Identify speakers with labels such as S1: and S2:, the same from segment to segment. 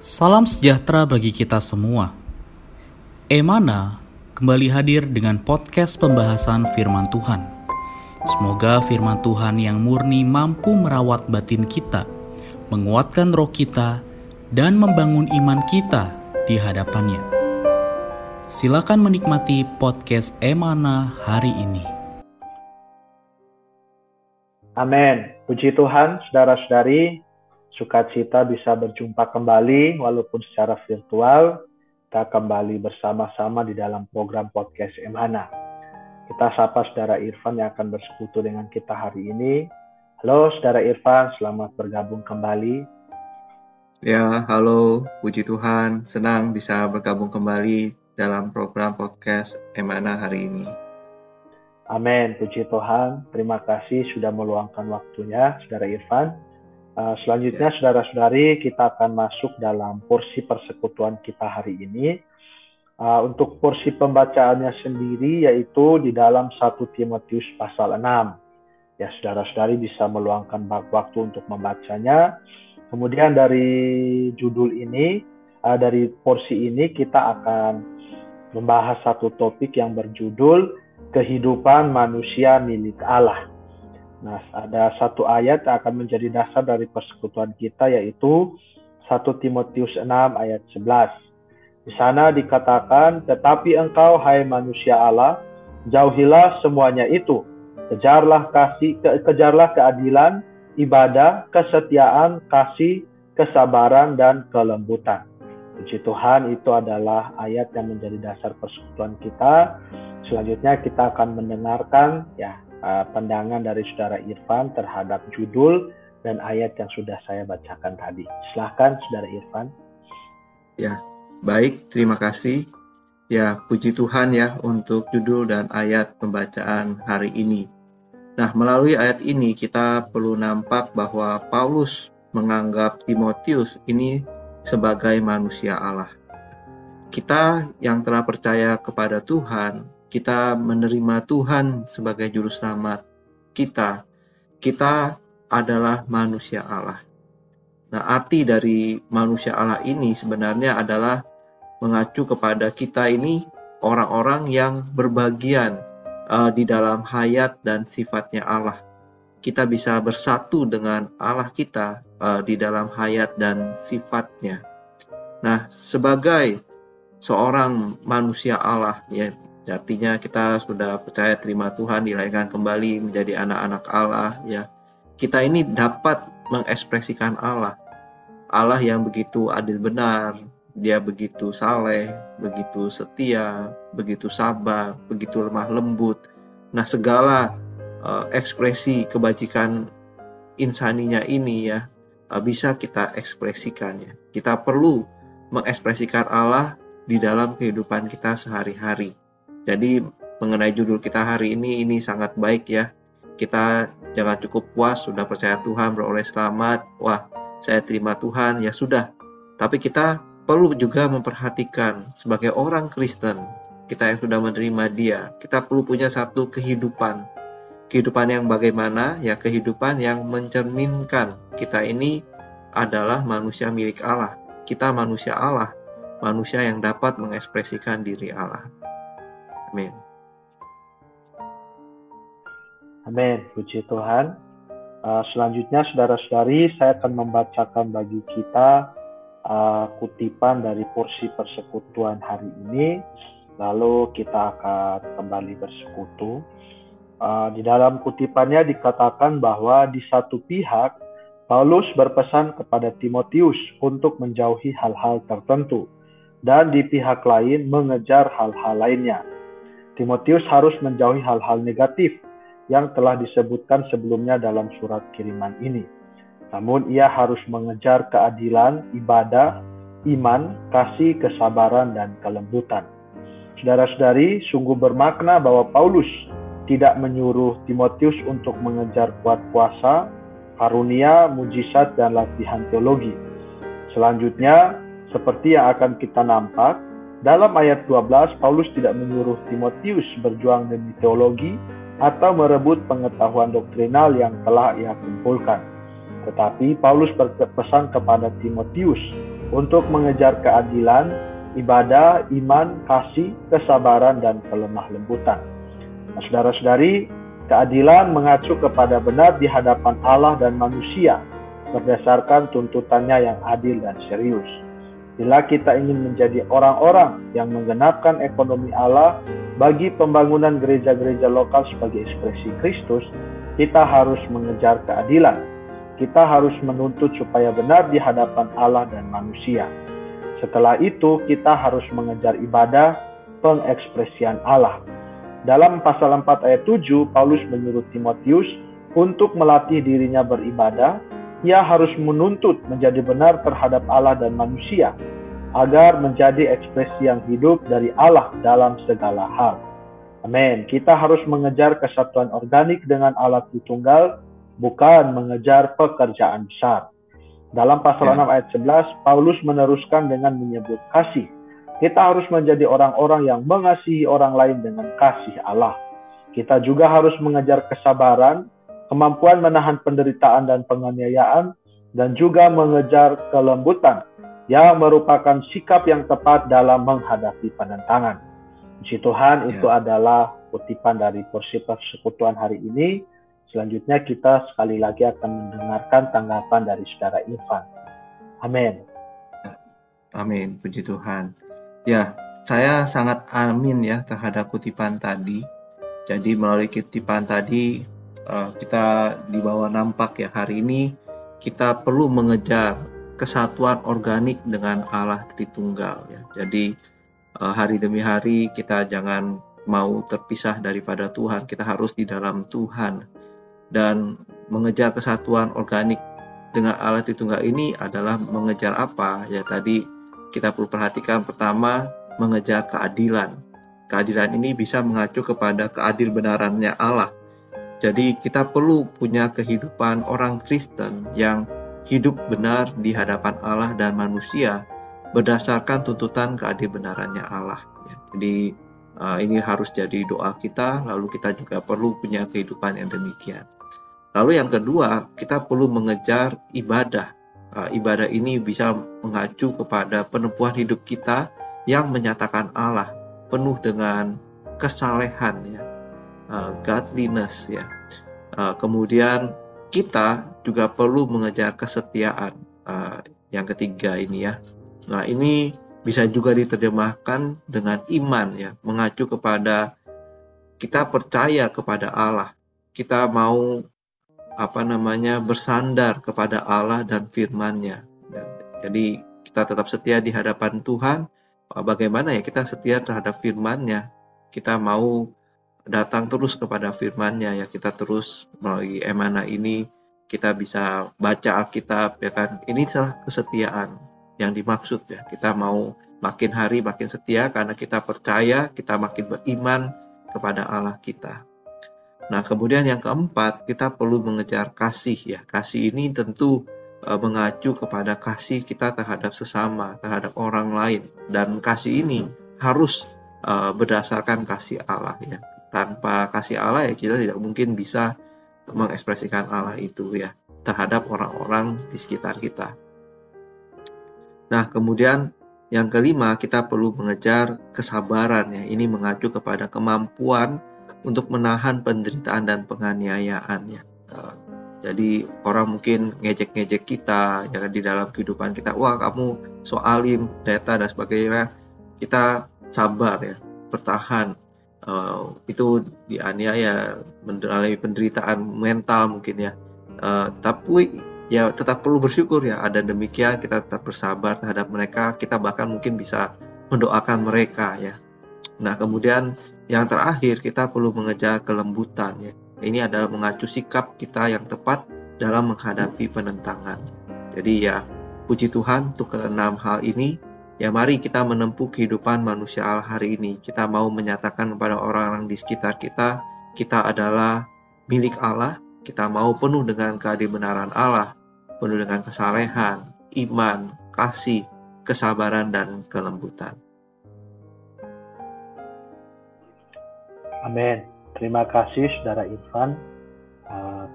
S1: Salam sejahtera bagi kita semua. Emana kembali hadir dengan podcast pembahasan firman Tuhan. Semoga firman Tuhan yang murni mampu merawat batin kita, menguatkan roh kita, dan membangun iman kita di hadapannya. Silakan menikmati podcast Emana hari ini.
S2: Amin. Puji Tuhan, saudara-saudari. Sukacita bisa berjumpa kembali walaupun secara virtual. Kita kembali bersama-sama di dalam program podcast Emana. Kita sapa saudara Irfan yang akan bersekutu dengan kita hari ini. Halo saudara Irfan, selamat bergabung kembali.
S3: Ya, halo, puji Tuhan, senang bisa bergabung kembali dalam program podcast Emana hari ini.
S2: Amin, puji Tuhan. Terima kasih sudah meluangkan waktunya saudara Irfan. Selanjutnya saudara-saudari, kita akan masuk dalam porsi persekutuan kita hari ini. Untuk porsi pembacaannya sendiri yaitu di dalam 1 Timotius pasal 6. Ya, saudara-saudari bisa meluangkan waktu untuk membacanya. Kemudian dari judul ini, dari porsi ini kita akan membahas satu topik yang berjudul kehidupan manusia milik Allah. Nah, ada satu ayat yang akan menjadi dasar dari persekutuan kita yaitu 1 Timotius 6 ayat 11. Di sana dikatakan, "Tetapi engkau, hai manusia Allah, jauhilah semuanya itu. Kejarlah keadilan, ibadah, kesetiaan, kasih, kesabaran, dan kelembutan." Puji Tuhan, itu adalah ayat yang menjadi dasar persekutuan kita. Selanjutnya kita akan mendengarkan pandangan dari saudara Irfan terhadap judul dan ayat yang sudah saya bacakan tadi. Silakan saudara Irfan.
S3: Ya, baik, terima kasih. Ya, puji Tuhan ya untuk judul dan ayat pembacaan hari ini. Nah, melalui ayat ini kita perlu nampak bahwa Paulus menganggap Timotius ini sebagai manusia Allah. Kita yang telah percaya kepada Tuhan, kita menerima Tuhan sebagai juru selamat kita adalah manusia Allah. Nah, arti dari manusia Allah ini sebenarnya adalah mengacu kepada kita ini orang-orang yang berbagian di dalam hayat dan sifatnya Allah. Kita bisa bersatu dengan Allah kita di dalam hayat dan sifatnya. Nah, sebagai seorang manusia Allah, ya, artinya kita sudah percaya terima Tuhan, dilahirkan kembali menjadi anak-anak Allah, ya. Kita ini dapat mengekspresikan Allah. Allah yang begitu adil benar, Dia begitu saleh, begitu setia, begitu sabar, begitu lemah lembut. Nah, segala ekspresi kebajikan insaninya ini ya bisa kita ekspresikan ya. Kita perlu mengekspresikan Allah di dalam kehidupan kita sehari-hari. Jadi mengenai judul kita hari ini sangat baik ya. Kita jangan cukup puas sudah percaya Tuhan, beroleh selamat. Wah, saya terima Tuhan, ya sudah. Tapi kita perlu juga memperhatikan sebagai orang Kristen, kita yang sudah menerima Dia, kita perlu punya satu kehidupan. Kehidupan yang bagaimana? Ya, kehidupan yang mencerminkan kita ini adalah manusia milik Allah. Kita manusia Allah, manusia yang dapat mengekspresikan diri Allah. Amin.
S2: Amin, puji Tuhan. Selanjutnya saudara-saudari, saya akan membacakan bagi kita kutipan dari porsi persekutuan hari ini. Lalu kita akan kembali bersekutu. Di dalam kutipannya dikatakan bahwa di satu pihak Paulus berpesan kepada Timotius untuk menjauhi hal-hal tertentu, dan di pihak lain mengejar hal-hal lainnya. Timotius harus menjauhi hal-hal negatif yang telah disebutkan sebelumnya dalam surat kiriman ini. Namun ia harus mengejar keadilan, ibadah, iman, kasih, kesabaran, dan kelembutan. Saudara-saudari, sungguh bermakna bahwa Paulus tidak menyuruh Timotius untuk mengejar kuat kuasa, karunia, mujizat, dan latihan teologi. Selanjutnya, seperti yang akan kita nampak, dalam ayat 12, Paulus tidak menyuruh Timotius berjuang demi teologi atau merebut pengetahuan doktrinal yang telah ia kumpulkan. Tetapi Paulus berpesan kepada Timotius untuk mengejar keadilan, ibadah, iman, kasih, kesabaran, dan kelemah lembutan. Nah, saudara-saudari, keadilan mengacu kepada benar di hadapan Allah dan manusia berdasarkan tuntutannya yang adil dan serius. Bila kita ingin menjadi orang-orang yang menggenapkan ekonomi Allah bagi pembangunan gereja-gereja lokal sebagai ekspresi Kristus, kita harus mengejar keadilan. Kita harus menuntut supaya benar di hadapan Allah dan manusia. Setelah itu, kita harus mengejar ibadah, pengekspresian Allah. Dalam pasal 4 ayat 7, Paulus menyuruh Timotius untuk melatih dirinya beribadah. Ia harus menuntut menjadi benar terhadap Allah dan manusia, agar menjadi ekspresi yang hidup dari Allah dalam segala hal. Amin. Kita harus mengejar kesatuan organik dengan Allah Tritunggal, bukan mengejar pekerjaan besar. Dalam pasal 6 ayat 11, Paulus meneruskan dengan menyebut kasih. Kita harus menjadi orang-orang yang mengasihi orang lain dengan kasih Allah. Kita juga harus mengejar kesabaran, kemampuan menahan penderitaan dan penganiayaan, dan juga mengejar kelembutan yang merupakan sikap yang tepat dalam menghadapi penentangan. Puji Tuhan, itu adalah kutipan dari porsi persekutuan hari ini. Selanjutnya kita sekali lagi akan mendengarkan tanggapan dari Saudara Irfan. Amin.
S3: Amin, puji Tuhan. Ya, saya sangat amin ya terhadap kutipan tadi. Jadi melalui kutipan tadi, kita dibawa nampak ya hari ini kita perlu mengejar kesatuan organik dengan Allah Tritunggal ya. Jadi hari demi hari kita jangan mau terpisah daripada Tuhan, kita harus di dalam Tuhan. Dan mengejar kesatuan organik dengan Allah Tritunggal ini adalah mengejar apa? Ya tadi kita perlu perhatikan, pertama mengejar keadilan. Keadilan ini bisa mengacu kepada keadil benarannya Allah. Jadi kita perlu punya kehidupan orang Kristen yang hidup benar di hadapan Allah dan manusia berdasarkan tuntutan keadil benarannya Allah. Jadi ini harus jadi doa kita, lalu kita juga perlu punya kehidupan yang demikian. Lalu yang kedua, kita perlu mengejar ibadah. Ibadah ini bisa mengacu kepada penempuhan hidup kita yang menyatakan Allah, penuh dengan kesalehan ya. Godliness ya. Kemudian kita juga perlu mengejar kesetiaan. Yang ketiga ini ya. Nah, ini bisa juga diterjemahkan dengan iman ya, mengacu kepada kita percaya kepada Allah. Kita mau bersandar kepada Allah dan firman-Nya. Jadi kita tetap setia di hadapan Tuhan. Bagaimana ya kita setia terhadap firman-Nya? Kita mau datang terus kepada firman-Nya ya, kita terus melalui Emana ini kita bisa baca Alkitab ya kan. Ini adalah kesetiaan yang dimaksud ya. Kita mau makin hari makin setia karena kita percaya, kita makin beriman kepada Allah kita. Nah, kemudian yang keempat, kita perlu mengejar kasih ya. Kasih ini tentu mengacu kepada kasih kita terhadap sesama, terhadap orang lain, dan kasih ini harus berdasarkan kasih Allah ya. Tanpa kasih Allah ya kita tidak mungkin bisa mengekspresikan Allah itu ya terhadap orang-orang di sekitar kita. Nah, kemudian yang kelima, kita perlu mengejar kesabaran ya. Ini mengacu kepada kemampuan untuk menahan penderitaan dan penganiayaan ya. Jadi orang mungkin ngejek-ngejek kita ya di dalam kehidupan kita. Wah, kamu so alim, data dan sebagainya. Kita sabar ya, bertahan. Itu dianiaya, mengalami penderitaan mental mungkin ya. Tapi ya tetap perlu bersyukur ya. Ada demikian kita tetap bersabar terhadap mereka. Kita bahkan mungkin bisa mendoakan mereka ya. Nah, kemudian yang terakhir kita perlu mengejar kelembutan ya. Ini adalah mengacu sikap kita yang tepat dalam menghadapi penentangan. Jadi ya puji Tuhan untuk keenam hal ini. Ya mari kita menempuh kehidupan manusia Allah hari ini. Kita mau menyatakan kepada orang-orang di sekitar kita, kita adalah milik Allah. Kita mau penuh dengan keadilan Allah, penuh dengan kesalehan, iman, kasih, kesabaran, dan kelembutan.
S2: Amin. Terima kasih Saudara Irfan.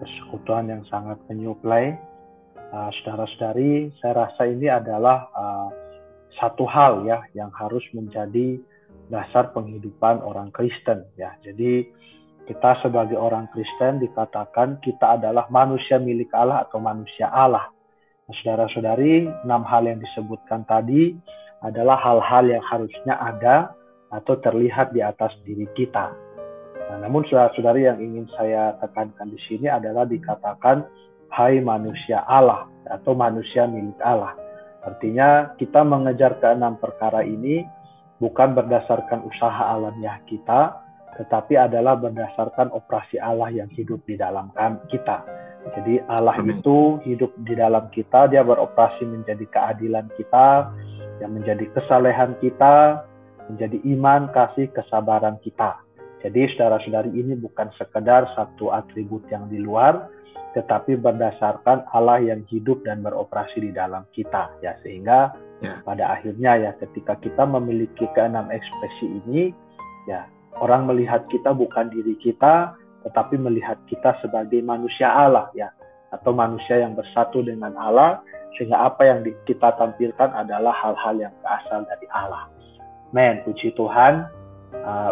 S2: Persekutuan yang sangat menyuplai Saudara-saudari, saya rasa ini adalah satu hal ya yang harus menjadi dasar penghidupan orang Kristen ya. Jadi kita sebagai orang Kristen dikatakan kita adalah manusia milik Allah atau manusia Allah. Nah, saudara-saudari, 6 hal yang disebutkan tadi adalah hal-hal yang harusnya ada atau terlihat di atas diri kita. Nah, namun saudara-saudari, yang ingin saya tekankan di sini adalah dikatakan hai manusia Allah atau manusia milik Allah. Artinya kita mengejar ke-6 perkara ini bukan berdasarkan usaha alamiah kita, tetapi adalah berdasarkan operasi Allah yang hidup di dalam kita. Jadi Allah itu hidup di dalam kita, dia beroperasi menjadi keadilan kita, yang menjadi kesalehan kita, menjadi iman, kasih, kesabaran kita. Jadi saudara-saudari, ini bukan sekedar satu atribut yang di luar, tetapi berdasarkan Allah yang hidup dan beroperasi di dalam kita. Ya, sehingga pada akhirnya ya ketika kita memiliki ke-6 ekspresi ini, ya orang melihat kita bukan diri kita, tetapi melihat kita sebagai manusia Allah ya, atau manusia yang bersatu dengan Allah, sehingga apa yang kita tampilkan adalah hal-hal yang berasal dari Allah. Amin, puji Tuhan.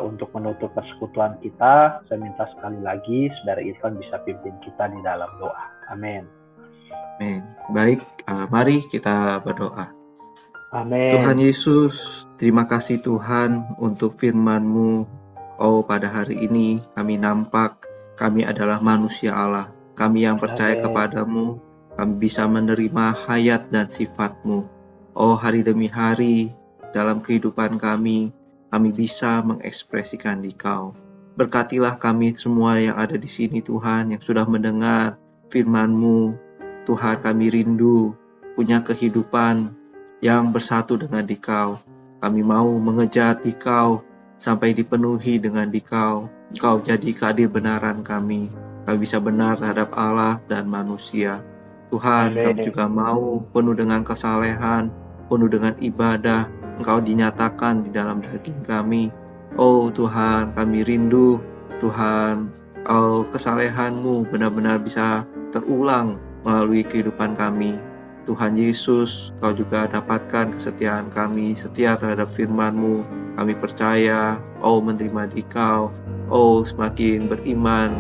S2: Untuk menutup persekutuan kita, saya minta sekali lagi Saudara Irfan bisa pimpin kita di dalam doa. Amin.
S3: Amin. Baik, mari kita berdoa.
S2: Amin.
S3: Tuhan Yesus, terima kasih Tuhan untuk firman-Mu. Oh, pada hari ini kami nampak kami adalah manusia Allah. Kami yang percaya kepadamu, kami bisa menerima hayat dan sifat-Mu. Oh, hari demi hari dalam kehidupan kami bisa mengekspresikan Dikau. Berkatilah kami semua yang ada di sini Tuhan, yang sudah mendengar firman-Mu. Tuhan, kami rindu punya kehidupan yang bersatu dengan Dikau. Kami mau mengejar Dikau sampai dipenuhi dengan Dikau. Engkau jadi keadilan kami. Kami bisa benar terhadap Allah dan manusia. Tuhan, kami juga mau penuh dengan kesalehan, penuh dengan ibadah. Engkau dinyatakan di dalam daging kami. Oh Tuhan, kami rindu Tuhan, kesalehan-Mu benar-benar bisa terulang melalui kehidupan kami. Tuhan Yesus, Kau juga dapatkan kesetiaan kami, setia terhadap firman-Mu. Kami percaya, menerima Dikau. Semakin beriman.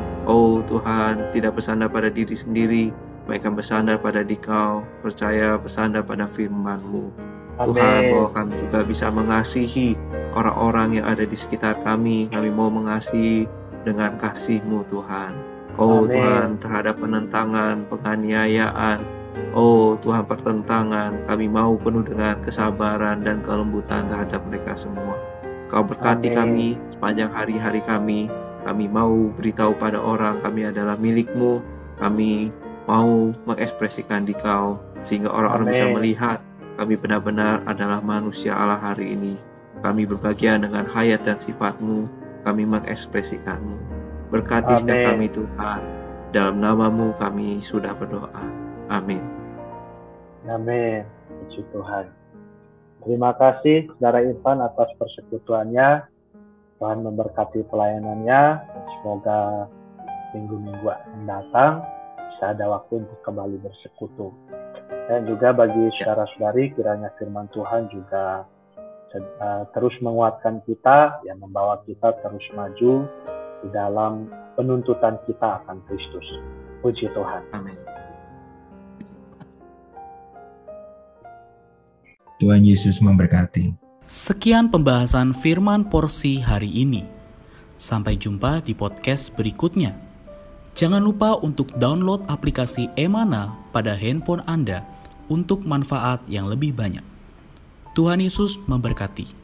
S3: Tuhan, tidak bersandar pada diri sendiri, melainkan bersandar pada Dikau, percaya bersandar pada firman-Mu. Tuhan, bahwa kami juga bisa mengasihi orang-orang yang ada di sekitar kami. Kami mau mengasihi dengan kasih-Mu Tuhan. Tuhan, terhadap penentangan, penganiayaan, Tuhan, pertentangan, kami mau penuh dengan kesabaran dan kelembutan terhadap mereka semua. Kau berkati kami sepanjang hari-hari kami. Kami mau beritahu pada orang kami adalah milik-Mu. Kami mau mengekspresikan Dikau, sehingga orang-orang bisa melihat kami benar-benar adalah manusia Allah hari ini. Kami berbagian dengan hayat dan sifat-Mu. Kami mengekspresikan-Mu. Berkati setiap kami Tuhan. Dalam nama-Mu kami sudah berdoa. Amin.
S2: Amin. Puji Tuhan. Terima kasih Saudara Irfan atas persekutuannya. Tuhan memberkati pelayanannya. Semoga minggu-minggu yang datang bisa ada waktu untuk kembali bersekutu. Dan juga bagi saudara-saudari, kiranya firman Tuhan juga terus menguatkan kita, yang membawa kita terus maju di dalam penuntutan kita akan Kristus. Puji Tuhan.
S3: Amin.
S4: Tuhan Yesus memberkati.
S1: Sekian pembahasan firman porsi hari ini. Sampai jumpa di podcast berikutnya. Jangan lupa untuk download aplikasi Emana pada handphone Anda untuk manfaat yang lebih banyak. Tuhan Yesus memberkati.